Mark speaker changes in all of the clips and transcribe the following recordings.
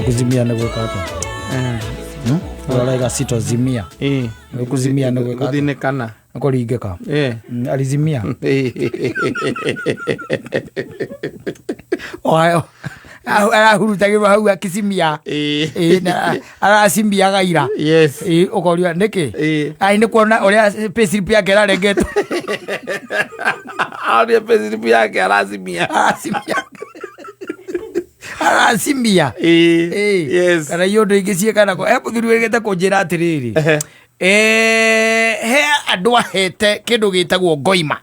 Speaker 1: Kuzimia na gwekata. Wala sitozimia. Kuzimia na gwekata.
Speaker 2: Kuthinekana.
Speaker 1: Kuringika. Alizimia. Oyo. Arahurutagirwo hau akizimia. Na arasimbia gaira.
Speaker 2: Yes.
Speaker 1: Ukoria niki? Ai ni kuona uria payslip yake ararengetwo.
Speaker 2: Aria payslip yake arasimia.
Speaker 1: Arasimbia.
Speaker 2: Yes.
Speaker 1: Kana yondo ingĩcie kana ko muthuri wegete kũnjĩra atiriri. He andũ ahete kĩndũ gĩtagwo ngoima.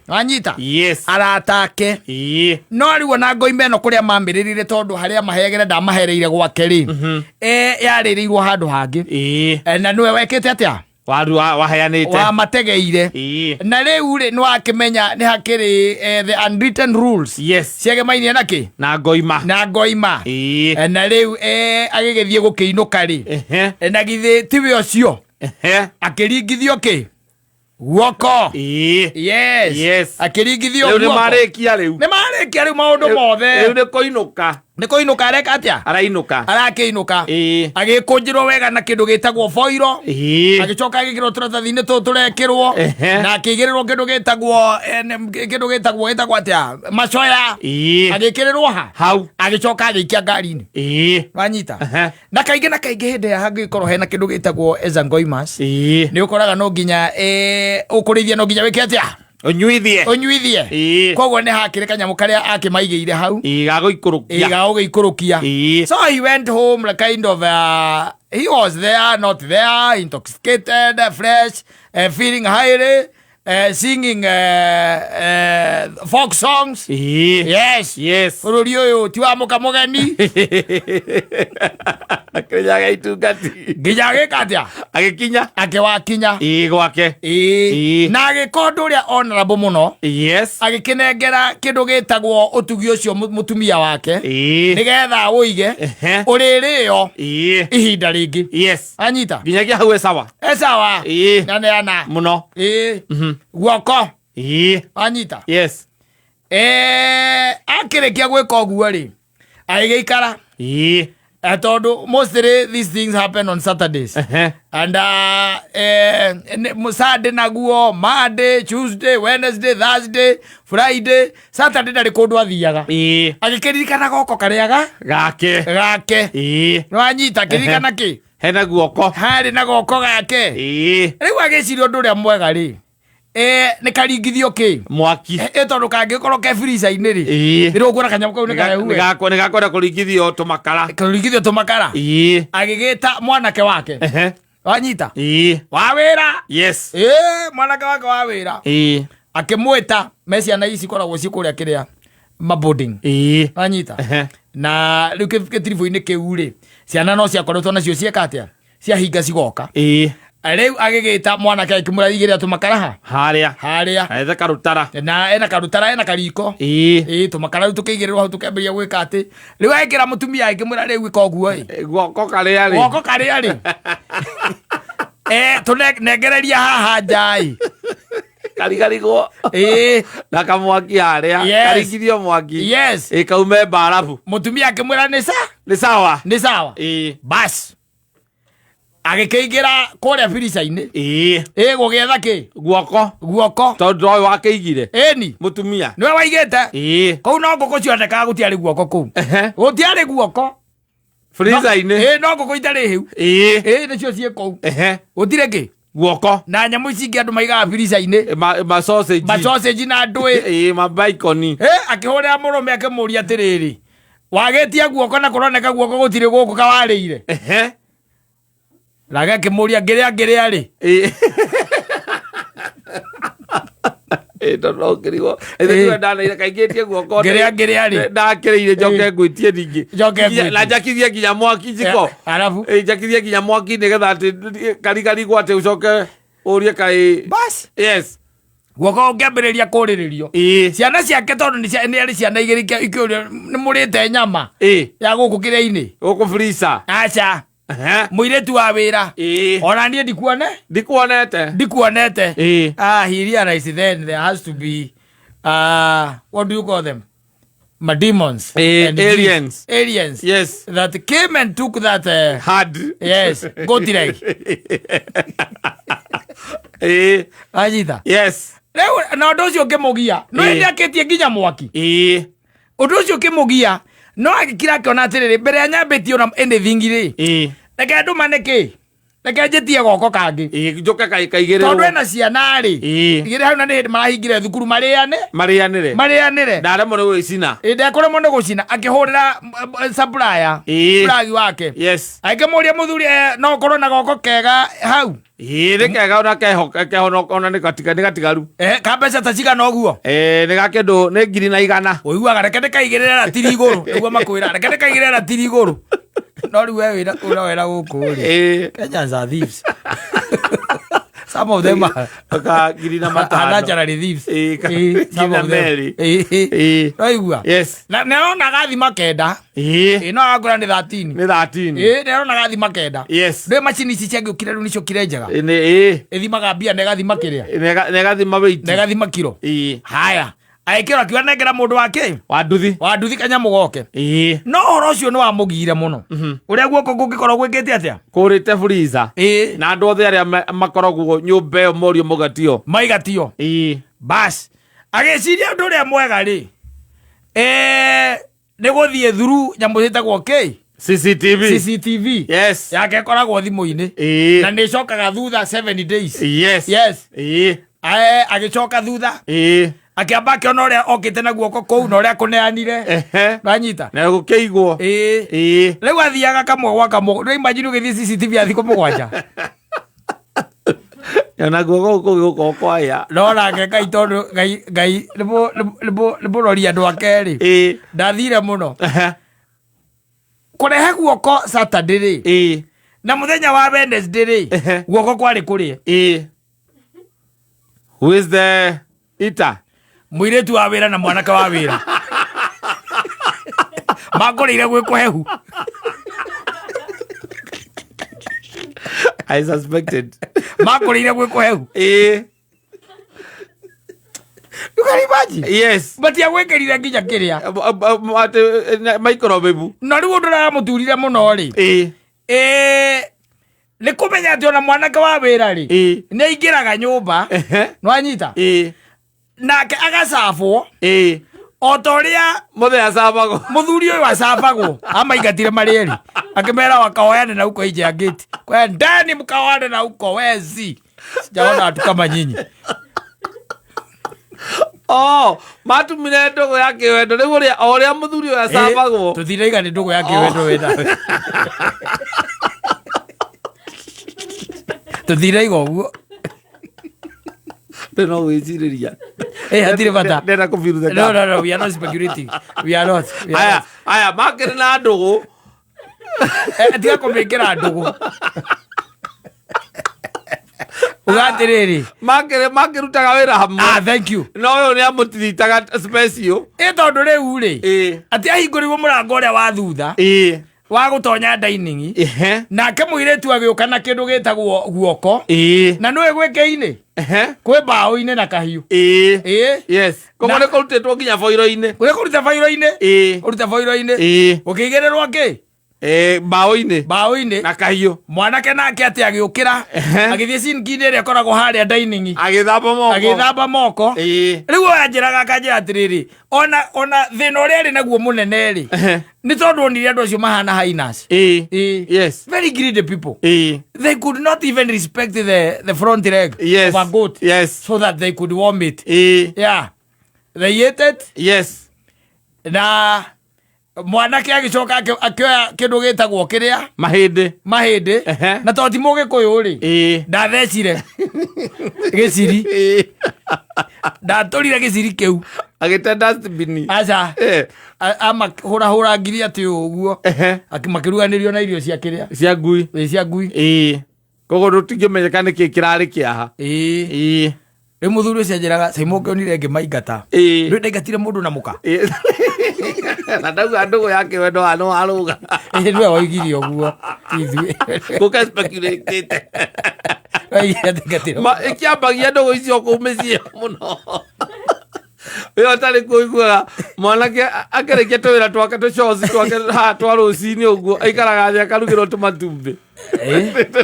Speaker 1: Wanyita?
Speaker 2: Yes.
Speaker 1: Aratake. No rĩu na ngoima ĩno kũrĩa mambĩrĩrire tondũ harĩa mahegere ndamahereire gwake rĩ. Yarĩrĩirwo handũ hangĩ. Na nĩwe wekĩte atĩa?
Speaker 2: Waheanĩte.
Speaker 1: Wamategeire. Na rĩu rĩ nĩ wakĩmenya nĩ hakĩrĩ the unwritten rules.
Speaker 2: Yes.
Speaker 1: Ciagemainie na kĩ?
Speaker 2: Na ngoima.
Speaker 1: Na rĩu agĩgĩthiĩ gũkĩinũka rĩ. Na githĩ tiwe ũcio. Akĩringithio kĩ? Guoko. Yes. Akĩringithio guoko.
Speaker 2: Rĩu nĩ marĩkia
Speaker 1: rĩu maũndũ mothe.
Speaker 2: Rĩu nĩ kũinũka.
Speaker 1: Nĩ kũinũka areka atĩa? Arakĩinũka. Agĩkũnjĩrwo wega na kĩndũ gĩtagwo foiro. Agĩcoka agĩkĩrwo tũrathathi-inĩ tũtũ tũrekĩrwo. Na akĩigĩrĩrwo kĩndũ gĩtagwo atĩa? Macoya. Agĩkĩrĩrwo hau. Agĩcoka agĩikia ngari-inĩ. Wanyita? Na kaingĩ hĩndĩ ya hangĩkorwo hena kĩndũ gĩtagwo ezangoimas. Nĩ ũkoraga no nginya ũkũrĩithia no nginya wĩke atĩa? Unyuithie. Koguo nĩ hakĩrĩ kanyamũ karĩa akĩmaigĩire hau. Gagũgĩikũrũkia. So he went home like kind of he was there, not there, intoxicated, fresh, feeling highly, singing folk songs. Yes. Bũrũri ũyũ ti wa mũkamũgeni. Nginya agĩka atĩa? Akĩwakinya.
Speaker 2: Gwake.
Speaker 1: Na agĩkorwo ũndũ ũrĩa honorable mũno.
Speaker 2: Yes.
Speaker 1: Agĩkĩnengera kĩndũ gĩtagwo ũtugi ũcio mũtumia wake. Nĩgetha ũige ũrĩrĩo ihinda rĩngĩ.
Speaker 2: Yes.
Speaker 1: Anyita?
Speaker 2: Nginyagia hau esawa.
Speaker 1: Na neana.
Speaker 2: Mũno.
Speaker 1: Guoko. Anyita?
Speaker 2: Yes.
Speaker 1: Akĩrĩkia gwĩka ũguo rĩ. Agĩgĩikara. Tondũ mostly these things happen on Saturdays. And Saturday naguo, Monday, Tuesday, Wednesday, Thursday, Friday, Saturday ndarĩ kũndũ athiaga. Agĩkĩririkana goko karĩaga gake. Nĩwanyita akĩririkana kĩ?
Speaker 2: Hena guoko.
Speaker 1: Harĩ na goko gake. Rĩu agĩciria ũndũ ũrĩa mwega rĩ. Nĩ karingithio kĩ? Mwaki. Tondũ kangĩkorwo ke freezer-inĩ rĩ. Rĩu ũkuona kanyamũ kau nĩ kahehu.
Speaker 2: Nĩ gakwenda kũringithio tũmakara.
Speaker 1: Agĩgĩta mwanake wake. Wanyita? Wa wĩra.
Speaker 2: Yes.
Speaker 1: Mwanake wake wa wĩra. Akĩmwĩta ciana ici koragwo ci kũrĩa kĩrĩa maboarding. Wanyita? Na rĩu gĩtiribũ-inĩ kĩu rĩ. Ciana no ciakoretwo nacio cieka atĩa? Ciahinga cigoka. Rĩu agĩgĩta mwanake akĩmũraigĩrĩra tũmakara harĩa.
Speaker 2: Ethe karutara.
Speaker 1: Na ena karutara, ena kariko. Tũmakara rĩu tũkĩigĩrĩrwo hau tũkĩambĩrĩria gwĩka atĩ. Rĩu ekĩra mũtumia akĩmwĩra rĩu gwĩka ũguo.
Speaker 2: Guoko karĩa rĩ.
Speaker 1: Tũnengereria haha nja.
Speaker 2: Karigarigwo. Na kamwaki harĩa. Karingithio mwaki.
Speaker 1: Yes.
Speaker 2: Kaume mbarabu.
Speaker 1: Mũtumia akĩmwĩra
Speaker 2: nĩ sawa.
Speaker 1: Bas. Agĩkĩingĩra kũrĩa freezer-inĩ. Gũgĩetha kĩ? Guoko. Tondũ ũyũ wakĩigire. Ĩni. Mũtumia. Nĩwe waigĩte. Kũu no ngũkũ cionekaga gũtiarĩ guoko kũu. Gũtiarĩ guoko. Freezer-inĩ. No ngũkũ itarĩ hĩu. Nĩcio ciĩ kũu. Gũtirĩ kĩ? Guoko. Na nyamũ ici ingĩ andũ maigaga freezer-inĩ. Masausage na ndũĩ.
Speaker 2: Mabaikoni.
Speaker 1: Akĩhũrĩra mũrũme akĩmũria atĩrĩrĩ. Wagĩtia guoko na kũroneka guoko gũtirĩ gũkũ kawarĩire. Laga kĩmũria ngĩrĩa rĩ.
Speaker 2: Ndo ngĩrigwo. Ĩthĩ ndanaire kaingĩtie guoko.
Speaker 1: Ngĩrĩa rĩ.
Speaker 2: Ndakĩrĩire njoke ngwĩtie ningĩ. Na njakithie nginya mwaki njiko.
Speaker 1: Arabu.
Speaker 2: Njakithie nginya mwaki nĩgetha atĩ karigarigo atĩ ũcoke ũrie kaĩ.
Speaker 1: Bas.
Speaker 2: Yes.
Speaker 1: Guoko ũngĩambĩrĩria kũrĩrĩrio. Ciana ciake tondũ nĩ arĩ ciana igĩrĩ ikĩũria nĩ mũrĩte nyama. Ya gũkũ kĩrĩa-inĩ.
Speaker 2: Gũkũ freezer.
Speaker 1: Aca. Mũirĩtu wa wĩra. Ona niĩ ndikuonete. He realized then there has to be what do you call them? demons
Speaker 2: and aliens.
Speaker 1: Yes. That came and took that
Speaker 2: hard.
Speaker 1: Yes. Go direct. Ajita.
Speaker 2: Yes.
Speaker 1: Leo na undu ucio ngimugia no ndi aketie nginya mwaki. Undu ucio ngimugia no agikira akiona atiriri mbere ya nyambĩtie ona anything ri. Reke andu maneke. Reke njitie goko kangi.
Speaker 2: Njoka kaigire.
Speaker 1: Tondu ena ciana ri. Igire hau na ni marahingire thukuru marianire. Ndare mo gwicina. Ndekore mo gucina akihurira supplier. Plagi wake.
Speaker 2: Yes.
Speaker 1: Akimuria muthuri no korwo na goko kega hau.
Speaker 2: Kega ona keho ona ni gatigaru.
Speaker 1: Kabesa tachika no guo.
Speaker 2: Ni gakendu ni ngiri na 100.
Speaker 1: Uiguaga reke ndikaigirira ratiri iguru. Niguo makwira reke ndikaigirira ratiri iguru. No riwe wira wira guku ri. Kenyans are thieves. Some of them are
Speaker 2: ngiri na 5.
Speaker 1: naturally thieves. Some of them. Uiguaga.
Speaker 2: Yes.
Speaker 1: Na ona gathima kenda. No agura ni 13.
Speaker 2: Ni 13.
Speaker 1: Na ona gathima kenda.
Speaker 2: Yes.
Speaker 1: Ndio machini ici ciangi ukire ru nicio kire njega. Ithimaga mbia na gathima kiria.
Speaker 2: Na gathima weight.
Speaker 1: Na gathima kilo. Haya. Aikira kiwa nengera mundu wake waduthi kanyamu goke no horo ucio no amugire muno uria guoko gukikoro gwikite atia
Speaker 2: kurite freezer na andu othe aria makoragwo nyumba iyo morio mugatio
Speaker 1: maigatio bas agiciria andu uria mwega ri ni guthie thuru nyamu citagwo CCTV
Speaker 2: yes
Speaker 1: yake koragwo thimu-ini na ni cokaga thutha 7 days
Speaker 2: yes
Speaker 1: agicoka thutha akiamba akiona uria okite na guoko kou na uria kuneanire nanyita
Speaker 2: na gukeigwo
Speaker 1: riu athiaga kamwe gwa kamwe no imagine ugithii CCTV athiko mugwanja
Speaker 2: na guoko guko kwaya
Speaker 1: no nake ngai tondu ngai libo rori andu akeri ndathire muno kurehe guoko Saturday ri na muthenya wa Wednesday ri guoko kwari kurie
Speaker 2: who is the eater
Speaker 1: muiretu wa wira na mwanaka wa wira makorire gwikuhehu
Speaker 2: I suspected
Speaker 1: makorire gwikuhehu you can imagine
Speaker 2: yes
Speaker 1: but ya gwekerire nginya kiria
Speaker 2: microwave
Speaker 1: no riu ndura muturire muno ri ni kumenya ati ona mwanaka wa wira ri ni ingiraga nyumba no anyita nake agacabwo otoria
Speaker 2: muthe acabagwo
Speaker 1: muthuri uyu acabagwo amaigatire marieri akimera wakaoyane na uko nje ya gate kwa ndani mkaoyane na uko wezi sijaona watu kama nyinyi
Speaker 2: matumire ndogo yake wendo riu oria muthuri uyu acabagwo
Speaker 1: tuthireiga ni ndogo yake wendo wenda tuthireiga uguo
Speaker 2: no wiciriria
Speaker 1: hatire bata
Speaker 2: nenda kufiru the
Speaker 1: no we are not speculating we are not
Speaker 2: aya makire na ndugu
Speaker 1: tiga kumikira ndugu ugatiriri
Speaker 2: makirutaga wira hamwe
Speaker 1: thank you
Speaker 2: no uyu ni amutiritaga special
Speaker 1: tondu riu ri ati ahinguriwo murango uria wa thutha wa gutonya dining nake muiretu agiuka na kindu gitagwo guoko na no egweke-ini kwi mbao-ini na kahiu
Speaker 2: yes koguo ni kurutitwo nginya foiro-ini
Speaker 1: uri kuruta foiro-ini uruta foiro-ini ukiigirerwo ki mbao-ini
Speaker 2: na kahiu
Speaker 1: mwanake nake ati agiukira agithie sinki-ini iria ikoragwo haria dining
Speaker 2: agithamba moko
Speaker 1: riu anjiraga akanjira atiriri ona thina uria ri naguo munene ri ni tondu onire andu acio mahana hainas
Speaker 2: yes
Speaker 1: very greedy people they could not even respect the front leg of a goat so that they could warm it yeah they ate it
Speaker 2: yes
Speaker 1: na mwanake agicoka akioya kindu gitagwo kiria mahindi na toti mugikuyu ri ndathecire giciri ndaturire giciri kiu
Speaker 2: agita dustbin
Speaker 1: acha hura ngiri ati uguo akimakiruganirio na irio cia kiria cia ngui
Speaker 2: kogo rutingimenyeka niki kirari kiaha
Speaker 1: riu muthuri ucio anjiraga Saimoke onire ngimaingata riu ndaingatire mundu na muka
Speaker 2: na ndauga ndugu yake wendo ano aruga
Speaker 1: niwe waigire uguo ithui
Speaker 2: guka speculate
Speaker 1: ai ndaingatire
Speaker 2: ikiambagia ndugu icio kumicie muno Yo tari kuigua mwanake akerekia twira twake tucoci twake ha twa rucini uguo aikaraga thia karugirwo tumatumbi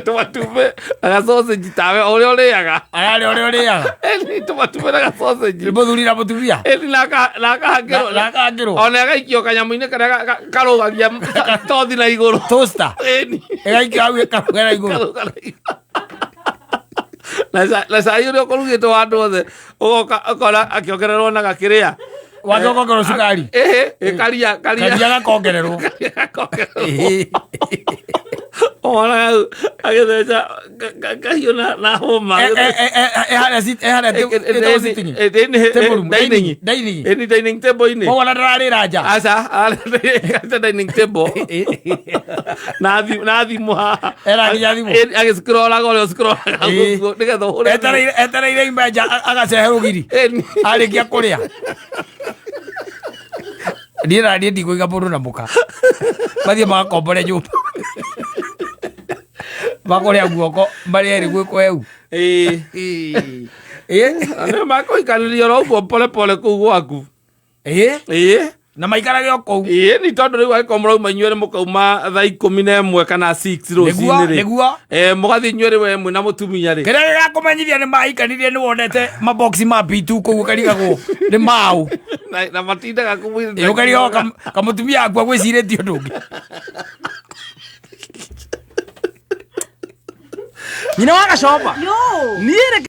Speaker 2: tumatumbi na sausage tawe ore oriaga
Speaker 1: arare ore oriaga
Speaker 2: ni tumatumbi na sausage
Speaker 1: muthurira mutumia
Speaker 2: ni nakahangirwo ona agaikio kanyamu-ini karia karugagia tothi na iguru
Speaker 1: toaster agaikio hau karugera iguru
Speaker 2: na cai uria ukurugitwo wandu othe ugoka ukora akiongererwo na gakiria
Speaker 1: wathoko sukari
Speaker 2: karia
Speaker 1: gakongererwo
Speaker 2: ona agetheca kahiũ na hũma dining table-inĩ
Speaker 1: ona ndararĩra nja
Speaker 2: aca dining table na thimũ haha agĩcikroraga ũrĩa ũcikroraga gũguo nĩgetha ũhũre
Speaker 1: etereire imbe nja agacehe rũgiri arĩkia kũrĩa niĩ naniĩ ndikũiga mũndũ na mũka mathiĩ magakombore nyũmba makũrĩa guoko marĩ erĩ gwĩkwo eu
Speaker 2: makũikanĩria oro ũguo polepole kũu gwaku
Speaker 1: na maikarage o kũu
Speaker 2: ni tondũ rĩu agĩkorwo mũrauma inyuerĩ mũkauma thaa 11 kana 6 rũcinĩ mũgathiĩ inyuerĩ we mwe na mũtumia rĩ
Speaker 1: kĩrĩa gĩgakũmenyithia nĩ maikanirie nĩ wonete maboxi ma P2 kũu ũkarigagwo nĩ mau
Speaker 2: na matindaga
Speaker 1: ũkarigagwo kamũtumia gaku agwĩcirĩtie ũndũ ũngĩ nyina wa Gacoba niĩ